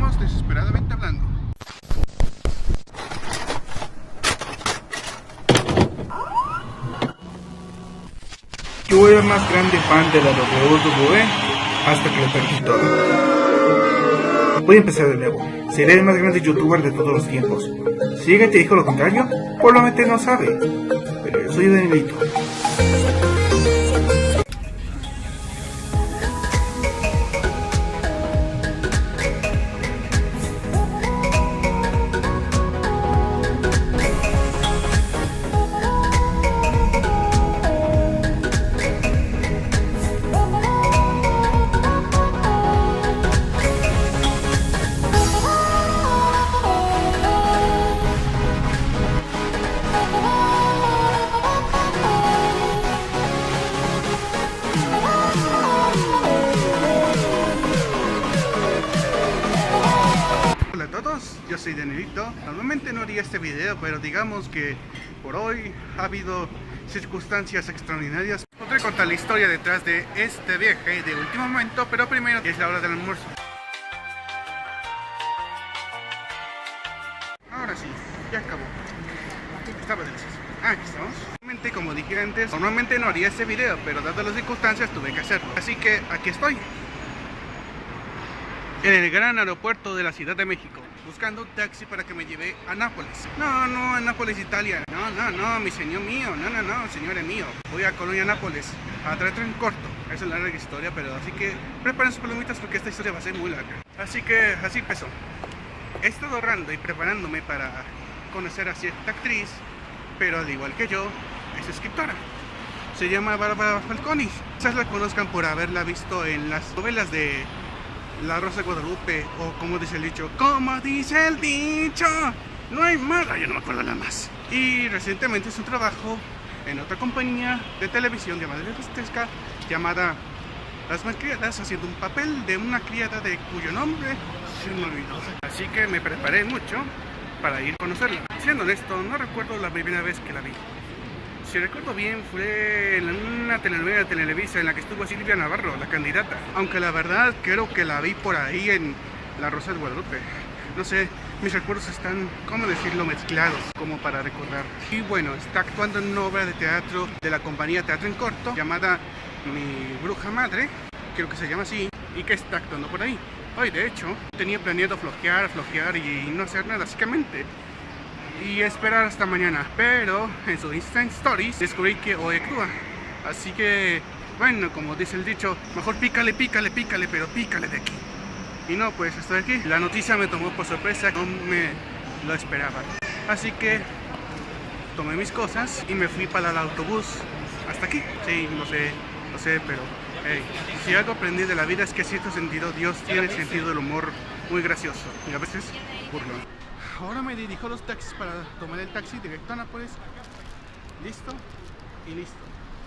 Estamos desesperadamente hablando. Yo era el más grande fan de la WWE hasta que lo perdí todo. Voy a empezar de nuevo. Seré el más grande youtuber de todos los tiempos. Si alguien te dijo lo contrario, probablemente no sabe. Pero yo soy Danielito. Hola a todos, yo soy Danielito. Normalmente no haría este video, pero digamos que por hoy ha habido circunstancias extraordinarias. Podré contar la historia detrás de este viaje de último momento, pero primero es la hora del almuerzo. Ahora sí, ya acabó. Estaba delicioso. Aquí estamos. Normalmente, como dije antes, normalmente no haría este video, pero dadas las circunstancias tuve que hacerlo. Así que aquí estoy, en el gran aeropuerto de la Ciudad de México, buscando un taxi para que me lleve a Nápoles. No, a Nápoles, Italia. No, mi señor mío. No, señores mío. Voy a Colonia Nápoles, a traer en corto. Es una larga historia, pero así que preparen sus palomitas porque esta historia va a ser muy larga. Así que así empezó. He estado ahorrando y preparándome para conocer a cierta actriz, pero al igual que yo, es escritora. Se llama Bárbara Falconi. Quizás la conozcan por haberla visto en las novelas de La Rosa de Guadalupe, o como dice el dicho, no hay más. Yo no me acuerdo nada más. Y recientemente hizo un trabajo en otra compañía de televisión llamada llamada Las Malcriadas, haciendo un papel de una criada de cuyo nombre se me olvidó. Así que me preparé mucho para ir a conocerla. Siendo honesto, no recuerdo la primera vez que la vi. Si recuerdo bien, fue en una telenovela de Televisa en la que estuvo Silvia Navarro, la candidata. Aunque la verdad creo que la vi por ahí en La Rosa de Guadalupe. No sé, mis recuerdos están, ¿cómo decirlo?, mezclados, como para recordar. Y bueno, está actuando en una obra de teatro de la compañía Teatro en Corto, llamada Mi Bruja Madre, creo que se llama así, y que está actuando por ahí. Hoy, de hecho, tenía planeado flojear y no hacer nada, básicamente, y esperar hasta mañana, pero en su Instant Stories descubrí que hoy actúa. Así que, bueno, como dice el dicho, mejor pícale, pero pícale de aquí. Y no, pues estoy aquí. La noticia me tomó por sorpresa, no me lo esperaba. Así que tomé mis cosas y me fui para el autobús hasta aquí. Sí, no sé, pero hey, si algo aprendí de la vida es que en cierto sentido Dios tiene sentido del humor muy gracioso y a veces burlón. Ahora me dirijo a los taxis para tomar el taxi directo a Nápoles. Listo.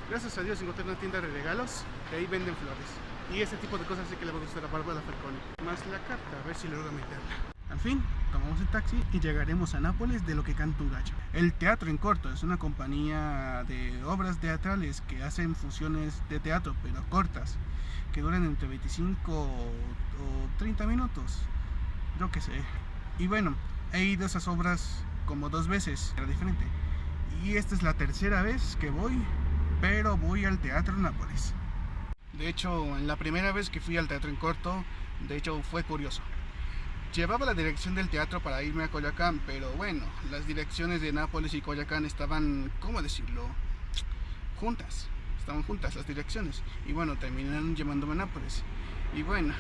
Gracias a Dios encontré una tienda de regalos y ahí venden flores. Y ese tipo de cosas sí que le va a gustar a Bárbara Falconi. Más la carta, a ver si logro meterla. Al fin, tomamos el taxi y llegaremos a Nápoles de lo que canta un gallo. El Teatro en Corto es una compañía de obras teatrales que hacen fusiones de teatro, pero cortas, que duran entre 25 o 30 minutos. Yo qué sé. Y bueno, he ido a esas obras como 2 veces, era diferente. Y esta es la tercera vez que voy, pero voy al Teatro Nápoles. De hecho, en la primera vez que fui al Teatro en Corto, de hecho fue curioso. Llevaba la dirección del teatro para irme a Coyoacán, pero bueno, las direcciones de Nápoles y Coyoacán estaban, ¿cómo decirlo?, juntas. Estaban juntas las direcciones. Y bueno, terminaron llevándome a Nápoles. Y bueno,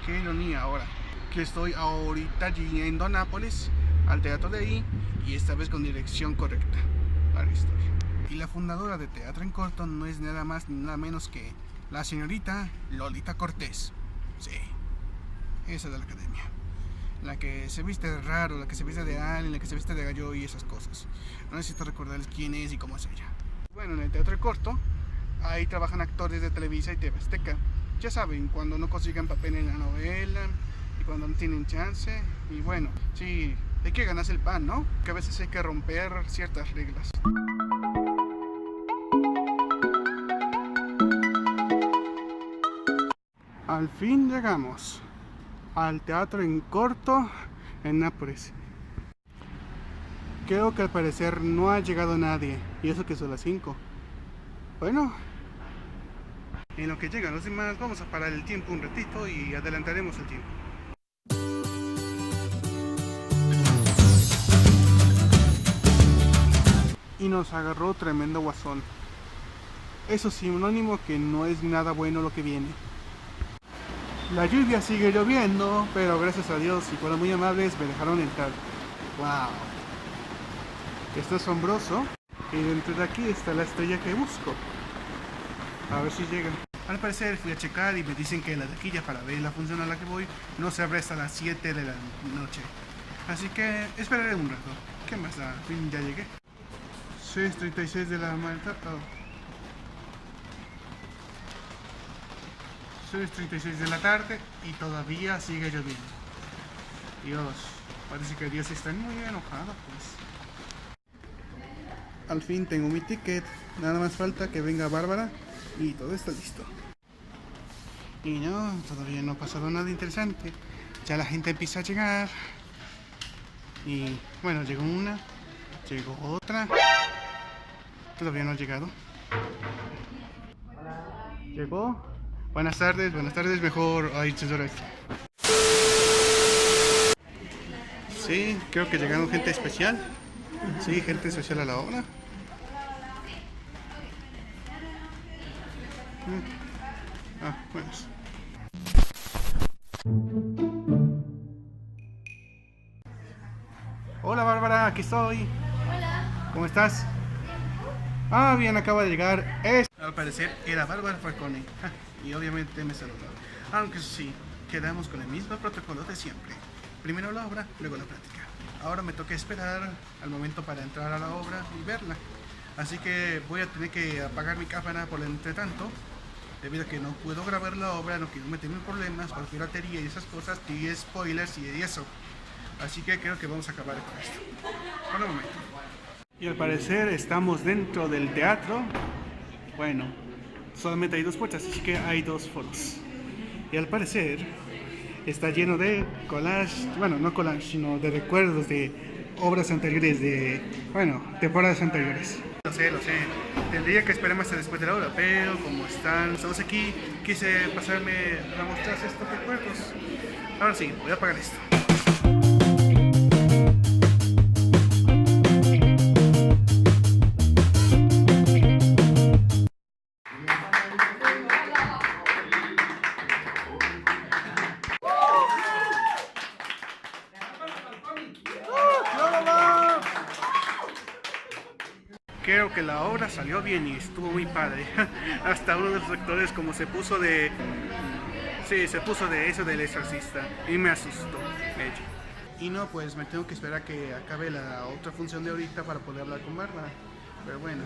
qué ironía ahora, que estoy ahorita yendo a Nápoles, al teatro de ahí, y esta vez con dirección correcta. Larga historia. Y la fundadora de Teatro en Corto no es nada más ni nada menos que la señorita Lolita Cortés. Sí, esa de la academia. La que se viste de raro, la que se viste de alien, la que se viste de gallo y esas cosas. No necesito recordarles quién es y cómo es ella. Bueno, en el Teatro en Corto, ahí trabajan actores de Televisa y TV Azteca. Ya saben, cuando no consigan papel en la novela y cuando no tienen chance. Y bueno, sí, hay que ganarse el pan, ¿no? Que a veces hay que romper ciertas reglas. Al fin llegamos al teatro en corto en Nápoles. Creo que al parecer no ha llegado nadie, y eso que son las 5. Bueno, en lo que llegan los demás vamos a parar el tiempo un ratito y adelantaremos el tiempo. Y nos agarró tremendo guasón. Eso sí, sinónimo que no es nada bueno lo que viene. La lluvia sigue lloviendo, pero gracias a Dios y fueron muy amables me dejaron entrar. ¡Wow! Está asombroso. Y dentro de aquí está la estrella que busco. A ver si llega. Al parecer fui a checar y me dicen que la taquilla para ver la función a la que voy no se abre hasta las 7 de la noche. Así que esperaré un rato. ¿Qué más da? Al fin ya llegué. 6:36 de la mañana. 6:36 de la tarde y todavía sigue lloviendo. Dios, parece que Dios está muy enojado, pues. Al fin tengo mi ticket, nada más falta que venga Bárbara y todo está listo. Y no, todavía no ha pasado nada interesante. Ya la gente empieza a llegar. Y bueno, llegó una, llegó otra. Todavía no ha llegado. Llegó. Buenas tardes, mejor. Ay, sí, creo que llegaron gente especial. Sí, gente especial a la obra. Bueno. Hola Bárbara, aquí estoy. Hola. ¿Cómo estás? Bien, acaba de llegar. Al parecer era Bárbara Falcone. Y obviamente me saludó. Aunque sí, quedamos con el mismo protocolo de siempre. Primero la obra, luego la práctica. Ahora me toca esperar al momento para entrar a la obra y verla. Así que voy a tener que apagar mi cámara por el entretanto. Debido a que no puedo grabar la obra, no quiero meterme en problemas por piratería y esas cosas, y spoilers y eso. Así que creo que vamos a acabar con esto. Por un momento. Y al parecer estamos dentro del teatro. Bueno, solamente hay 2 puertas, así que hay 2 foros. Y al parecer está lleno de collage, bueno, no collage, sino de recuerdos de obras anteriores, de, bueno, temporadas anteriores. Lo sé. Tendría que esperar hasta después de la hora, pero como estamos aquí, quise pasarme a mostrar estos recuerdos. Ahora sí, voy a apagar esto. Creo que la obra salió bien y estuvo muy padre. Hasta uno de los actores como se puso de... Sí, se puso de eso del exorcista y me asustó, de hecho. Y no, pues me tengo que esperar a que acabe la otra función de ahorita para poder hablar con Bárbara. Pero bueno.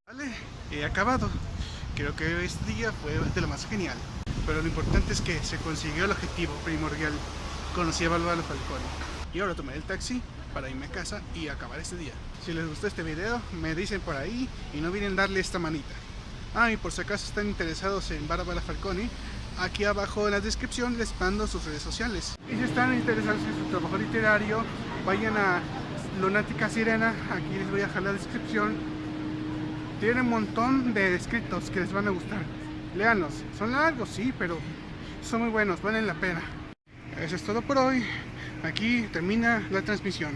Vale, he acabado. Creo que este día fue de lo más genial. Pero lo importante es que se consiguió el objetivo primordial. Conocí a Bárbara Falcone. Y ahora tomé el taxi para irme a casa y acabar este día. Si les gustó este video, me dicen por ahí y no olviden darle esta manita. Y por si acaso están interesados en Bárbara Falcone, aquí abajo en la descripción les mando sus redes sociales. Y si están interesados en su trabajo literario, vayan a Lunática Sirena, aquí les voy a dejar la descripción. Tiene un montón de escritos que les van a gustar. Léanlos, son largos, sí, pero son muy buenos, valen la pena. Eso es todo por hoy. Aquí termina la transmisión.